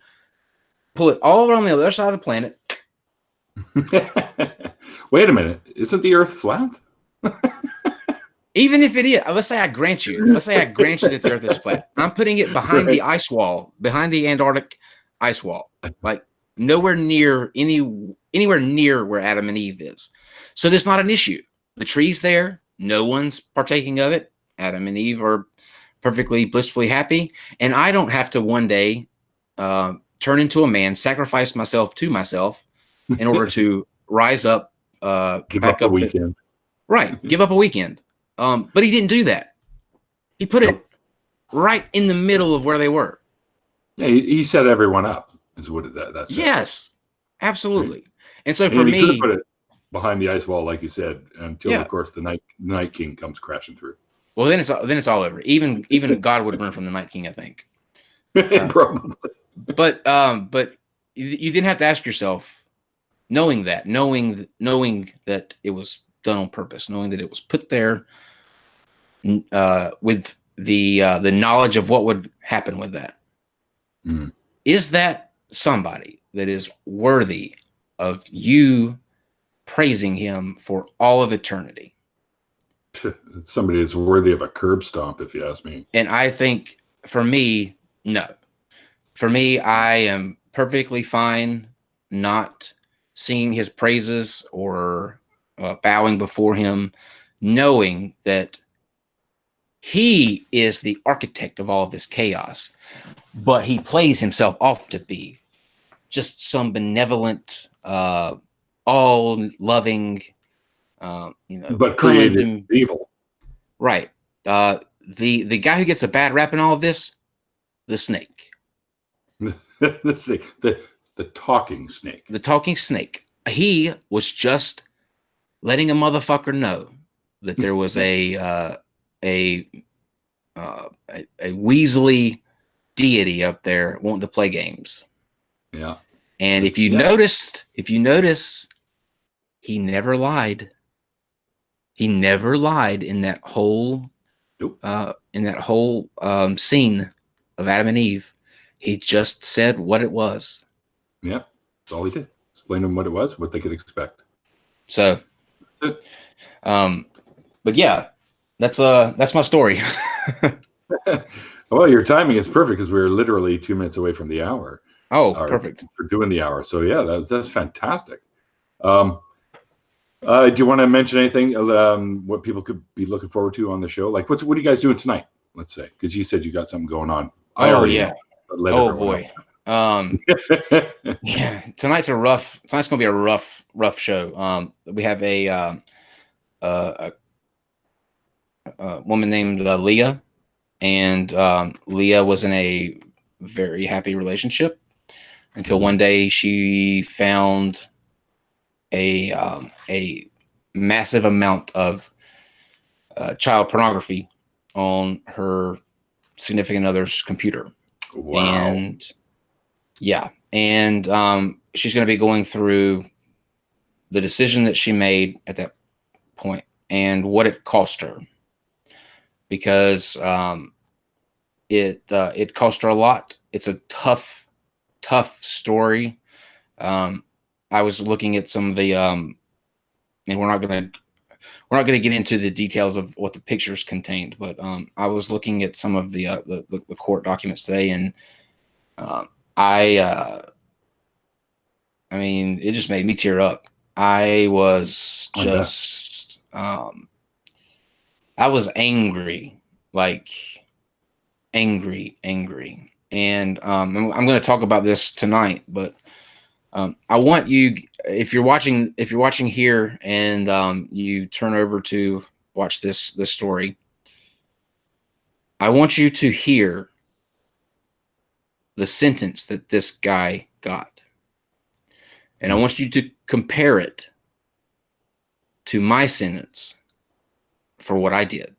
pull it all around the other side of the planet. Wait a minute. Isn't the earth flat? Even if it is, let's say I grant you that the earth is flat. I'm putting it behind the ice wall, behind the Antarctic ice wall, like anywhere near where Adam and Eve is. So there's not an issue. The tree's there. No one's partaking of it. Adam and Eve are perfectly blissfully happy. And I don't have to one day turn into a man, sacrifice myself to myself in order to rise up, give up a weekend. Give up a weekend. But he didn't do that. He put it right in the middle of where they were. Yeah, he set everyone up. Is what that's. Yes, absolutely. Right. And so for he me, could put it behind the ice wall, like you said, until of course the night king comes crashing through. Well, then it's all over. Even God would run from the Night King, I think. Probably. But you didn't have to ask yourself, knowing that it was done on purpose, knowing that it was put there with the knowledge of what would happen with that. Is that somebody that is worthy of you praising him for all of eternity? Somebody is worthy of a curb stomp, if you ask me. And I think, for me, no. For me, I am perfectly fine not singing his praises or bowing before him, knowing that he is the architect of all of this chaos, but he plays himself off to be just some benevolent, all-loving, But created evil. Right. The guy who gets a bad rap in all of this, the snake. Let's see. The talking snake. The talking snake. He was just letting a motherfucker know that there was a Weasley deity up there wanting to play games. Yeah. And if you notice, he never lied. He never lied in that whole scene of Adam and Eve. He just said what it was. Yeah, that's all he did. Explain to them what it was, what they could expect. So, but yeah, that's my story. Well, your timing is perfect because we're literally 2 minutes away from the hour. Oh, perfect for doing the hour. So yeah, that's fantastic. Do you want to mention anything? What people could be looking forward to on the show? Like, what are you guys doing tonight? Let's say, because you said you got something going on. Oh yeah. Oh boy. Yeah, tonight's gonna be a rough show. We have a woman named Leah, and Leah was in a very happy relationship until one day she found a massive amount of child pornography on her significant other's computer. Wow. And yeah, and she's going to be going through the decision that she made at that point and what it cost her, because it cost her a lot. It's a tough story. I was looking at some of the and we're not going to get into the details of what the pictures contained, but I was looking at some of the court documents today, and I mean, it just made me tear up. I was just I was angry, like angry, and I'm going to talk about this tonight, but I want you, if you're watching here and you turn over to watch this story, I want you to hear the sentence that this guy got, and I want you to compare it to my sentence for what I did,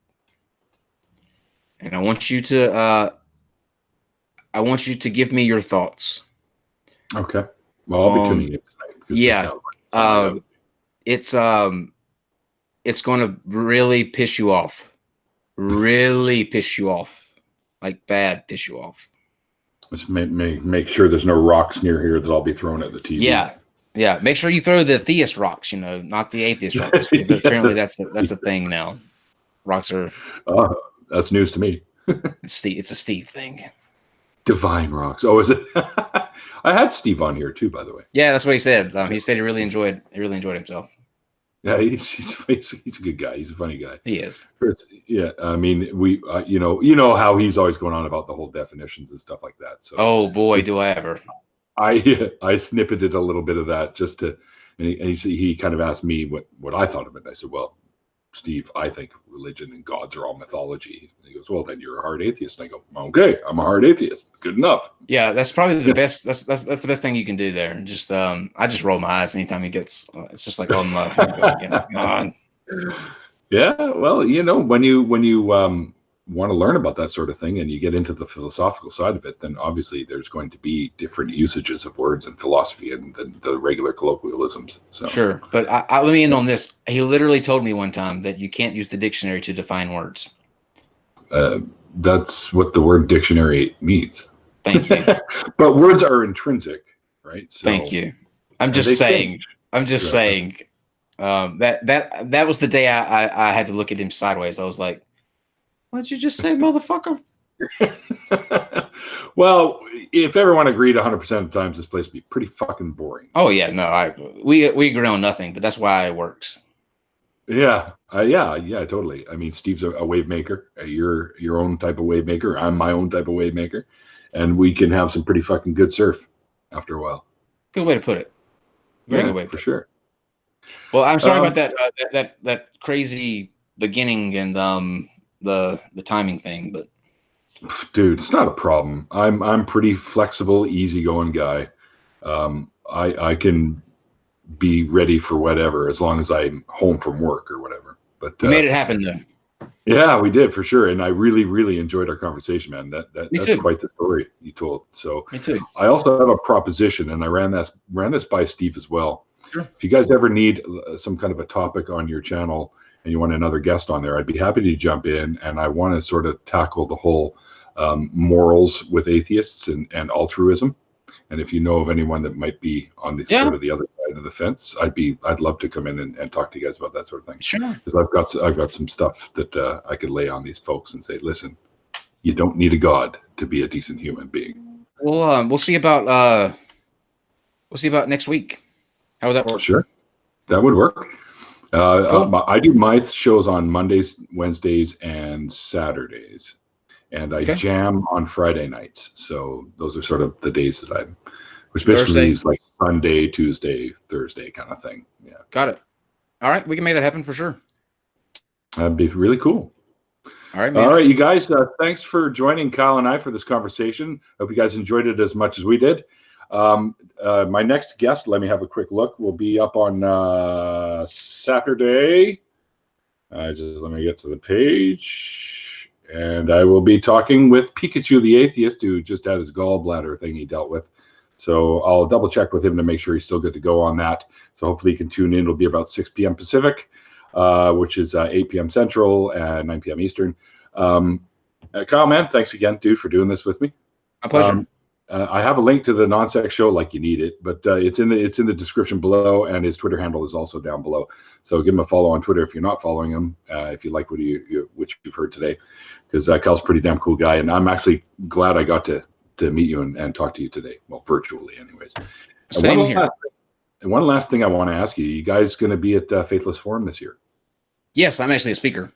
and I want you to give me your thoughts. Okay. Well, I'll be tuning in tonight. Yeah. It's going to really piss you off. Like bad piss you off. Let's make sure there's no rocks near here that I'll be throwing at the TV. Yeah. Make sure you throw the theist rocks, not the atheist rocks, because apparently that's a thing now. Rocks are. That's news to me. It's a Steve thing. Divine rocks. Oh, is it? I had Steve on here too, by the way. Yeah, that's what he said. He said he really enjoyed himself. Yeah, he's a good guy. He's a funny guy. He is. Yeah, I mean, we you know how he's always going on about the whole definitions and stuff like that. So oh boy, do I ever. I snippeted a little bit of that just to, and he kind of asked me what I thought of it. And I said, well, Steve, I think religion and gods are all mythology. And he goes, well, then you're a hard atheist. And I go, okay, I'm a hard atheist. Good enough. Yeah, that's probably the best. That's the best thing you can do there. Just I just roll my eyes anytime he gets. It's just like, oh no. Yeah, well, when you want to learn about that sort of thing and you get into the philosophical side of it, then obviously there's going to be different usages of words and philosophy and the regular colloquialisms. So sure, but I let me end on this. He literally told me one time that you can't use the dictionary to define words. That's what the word dictionary means. Thank you. But words are intrinsic, right? So, thank you. I'm just saying. That was the day I had to look at him sideways. I was like, "What'd you just say, motherfucker?" Well, if everyone agreed 100% of the times, this place would be pretty fucking boring. Oh yeah, no, we agree on nothing, but that's why it works. Yeah, totally. I mean, Steve's a wave maker. You're your own type of wave maker. I'm my own type of wave maker, and we can have some pretty fucking good surf after a while. Good way to put it. Very good way for sure. Well, I'm sorry about that crazy beginning and the timing thing, but dude, it's not a problem. I'm pretty flexible, easygoing guy. I can be ready for whatever as long as I'm home from work or whatever. But we made it happen though. Yeah, we did for sure, and I really enjoyed our conversation, man. That's quite the story you told. So me too. I also have a proposition, and I ran this by Steve as well. Sure. If you guys ever need some kind of a topic on your channel and you want another guest on there, I'd be happy to jump in, and I want to sort of tackle the whole morals with atheists and altruism. And if you know of anyone that might be on the sort of the other side of the fence, I'd love to come in and talk to you guys about that sort of thing. Sure. Because I've got some stuff that I could lay on these folks and say, listen, you don't need a god to be a decent human being. Well, we'll see about next week. How would that work? Sure, that would work. Cool. I do my shows on Mondays, Wednesdays, and Saturdays. And I jam on Friday nights. So those are sort of the days that which basically leaves like Sunday, Tuesday, Thursday kind of thing. Yeah. Got it. All right. We can make that happen for sure. That'd be really cool. All right, man. All right, you guys. Thanks for joining Kyle and I for this conversation. Hope you guys enjoyed it as much as we did. My next guest, let me have a quick look, will be up on Saturday. Just let me get to the page. And I will be talking with Pikachu the Atheist, who just had his gallbladder thing he dealt with. So I'll double check with him to make sure he's still good to go on that. So hopefully you can tune in. It'll be about 6 p.m. Pacific, which is 8 p.m. Central and 9 p.m. Eastern. Kyle, man, thanks again, dude, for doing this with me. My pleasure. I have a link to the Non-Sec show, like you need it, but it's in the description below, and his Twitter handle is also down below. So give him a follow on Twitter if you're not following him, if you like what you've heard today, because Kyle's a pretty damn cool guy, and I'm actually glad I got to meet you and talk to you today. Well, virtually, anyways. Same here. And one last thing I want to ask you: guys going to be at Faithless Forum this year? Yes, I'm actually a speaker.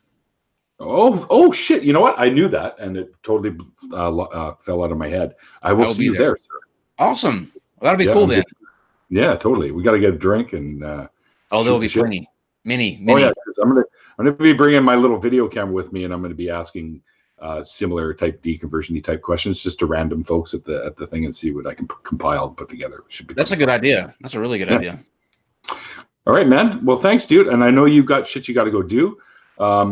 Oh shit! You know what? I knew that, and it totally fell out of my head. I will see you there, sir. Awesome. Well, that'll be cool then. Yeah, totally. We got to get a drink and. There'll be plenty. Many. Oh yeah, I'm gonna be bringing my little video camera with me, and I'm gonna be asking similar type deconversion-y type questions just to random folks at the thing and see what I can compile and put together. That's a good idea. That's a really good idea. All right, man. Well, thanks, dude. And I know you got shit you got to go do. I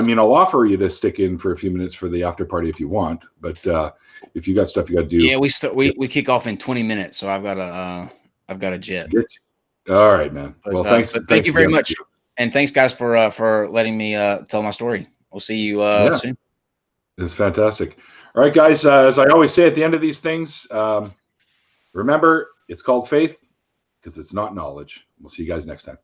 mean, I'll offer you to stick in for a few minutes for the after party if you want, but if you got stuff you got to do. Yeah, we kick off in 20 minutes, so I've got a jet. All right, man. Well, thanks. Thank you very much, and thanks, guys, for letting me tell my story. We'll see you soon. It's fantastic. All right, guys. As I always say at the end of these things, remember it's called faith because it's not knowledge. We'll see you guys next time.